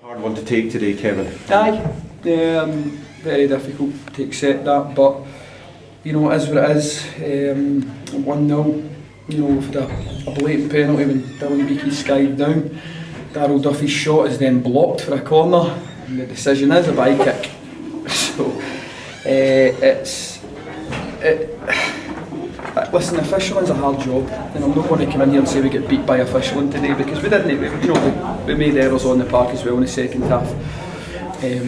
Hard one to take today, Kevin. Aye, very difficult to accept that, but you know, it is what it is. 1-0, you know, we've had a blatant penalty when Stirling Beakie's skived down. Darryl Duffy's shot is then blocked for a corner, and the decision is a bye kick. So listen, officialing's a hard job, and I'm not going to come in here and say we get beat by officialing today, because we didn't. We made errors on the park as well in the second half.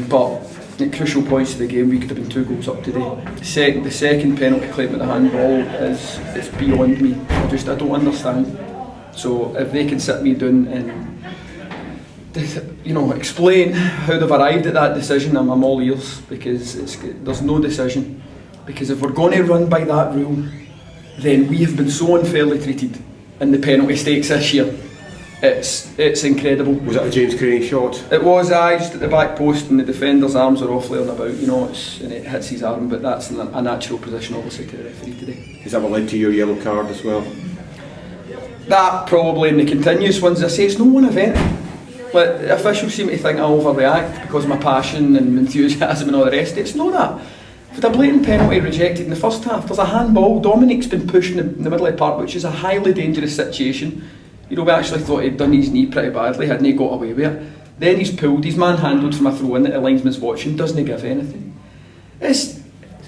But at crucial points of the game, we could have been 2 goals up today. The second penalty claim at the handball is beyond me. I don't understand. So if they can sit me down and explain how they've arrived at that decision, I'm all ears, because there's no decision. Because if we're going to run by that rule, then we have been so unfairly treated in the penalty stakes this year. It's incredible. Was that a James Craney shot? It was, just at the back post, and the defender's arms are off flaring about, and it hits his arm, but that's a natural position obviously to the referee today. Is that what led to your yellow card as well? That probably, in the continuous ones, I say it's no one event. But officials seem to think I overreact because of my passion and enthusiasm and all the rest. It's not that. With a blatant penalty rejected in the first half, there's a handball. Dominique's been pushed in the middle of the park, which is a highly dangerous situation. We actually thought he'd done his knee pretty badly, hadn't he got away with it. Then he's pulled, he's manhandled from a throw-in that the linesman's watching, doesn't give anything. It's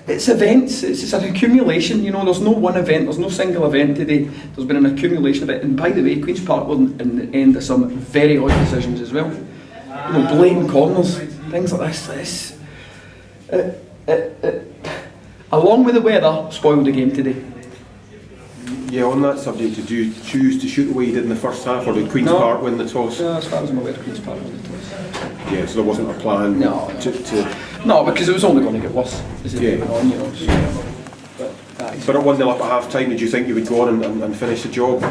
events, it's an accumulation, there's no one event, there's no single event today. There's been an accumulation of it, and by the way, Queen's Park were in the end of some very odd decisions as well. Blatant corners, things like this. Along with the weather, spoiled the game today. Yeah, on that subject, did you choose to shoot the way you did in the first half, or did Queen's Park win the toss? No, as far as I'm aware, Queen's Park won the toss. Yeah, so there wasn't a plan. No, because it was only going to get worse as it went on, But at 1-0 up at half time, did you think you would go on and finish the job?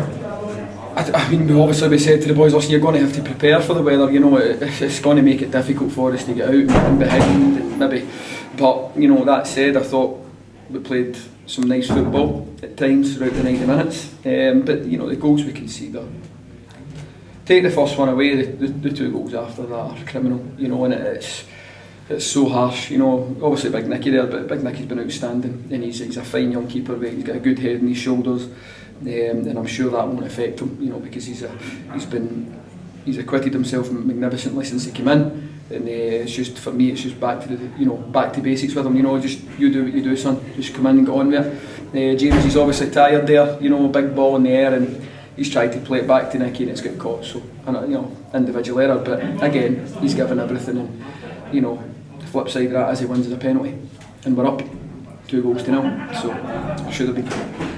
I mean, we said to the boys, listen, you're going to have to prepare for the weather, it's going to make it difficult for us to get out and behind, and maybe. But, that said, I thought we played some nice football at times throughout the 90 minutes. But, the goals we concede are... Take the first one away, the 2 goals after that are criminal, and it's so harsh, Obviously Big Nicky there, but Big Nicky's been outstanding, and he's a fine young keeper, he's got a good head on his shoulders, and I'm sure that won't affect him, because he's acquitted himself magnificently since he came in. And it's just, for me, it's just back to basics with him. Just you do what you do, son. Just come in and get on with it. James, he's obviously tired there. Big ball in the air, and he's tried to play it back to Nicky, and it's got caught. So, individual error. But again, he's given everything, and the flip side of that is he wins as a penalty, and we're up 2-0. So should have been.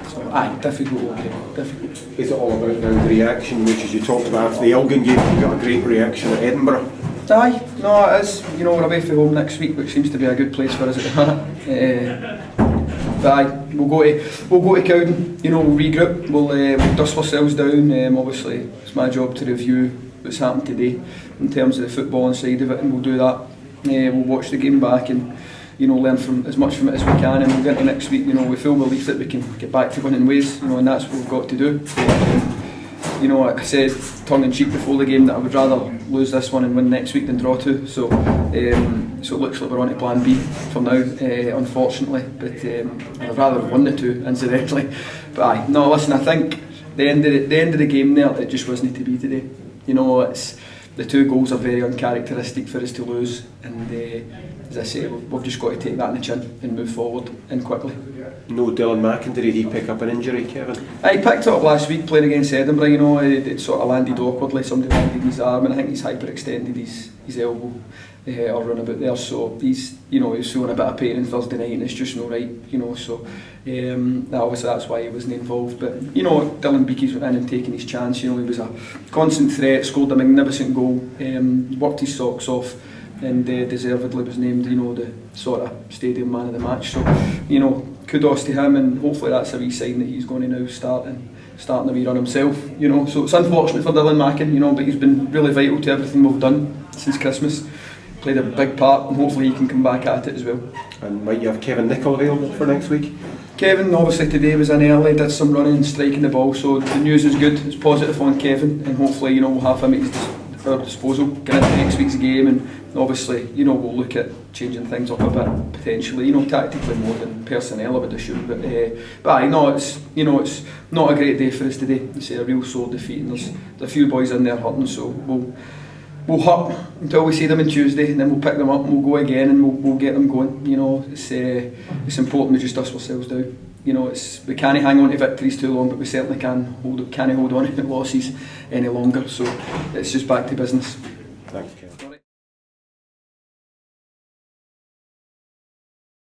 So difficult. Difficult. Is it all about now the reaction, which, as you talked about after the Albion game, you got a great reaction at Edinburgh? Aye, no, it is. We're away from home next week, which seems to be a good place for us at the minute. But aye, we'll go to Cowden. We'll regroup. We'll dust ourselves down. Obviously, it's my job to review what's happened today in terms of the footballing side of it, and we'll do that. We'll watch the game back and learn from as much from it as we can, and we'll get to next week. With full belief that we can get back to winning ways. And that's what we've got to do. I said tongue-in-cheek before the game that I would rather lose this one and win next week than draw 2. So it looks like we're on to plan B for now, unfortunately. But I'd rather have won the 2, incidentally. But listen, I think the end of the game there, it just wasn't to be today. It's the 2 goals are very uncharacteristic for us to lose, and as I say, we've just got to take that in the chin and move forward and quickly. No Dylan Mackin, did he pick up an injury, Kevin? He picked it up last week playing against Edinburgh. It sort of landed awkwardly. Somebody landed his arm, and I think he's hyperextended his elbow or run about there. So he's he's feeling a bit of pain on Thursday night, and it's just not right. So obviously that's why he wasn't involved. But Dylan Beakie's went in and taken his chance. He was a constant threat, scored a magnificent goal, worked his socks off, and deservedly was named the sort of stadium man of the match. So kudos to him, and hopefully that's a wee sign that he's going to now starting a wee run himself. So it's unfortunate for Dylan Mackin, but he's been really vital to everything we've done since Christmas. Played a big part, and hopefully he can come back at it as well. And might you have Kevin Nicol available for next week? Kevin obviously today was in early, did some running and striking the ball, so the news is good. It's positive on Kevin, and hopefully we'll have him at his our disposal going into next week's game, and obviously, you know, we'll look at changing things up a bit potentially, you know, tactically more than personnel I would assume. But I know it's not a great day for us today. It's a real sore defeat, and there's a few boys in there hurting, so we'll hurt until we see them on Tuesday, and then we'll pick them up and we'll go again, and we'll get them going. You know, it's important to just dust ourselves down. You know, we can't hang on to victories too long, but we certainly can't hold on to losses any longer. So it's just back to business. Thanks, Ken.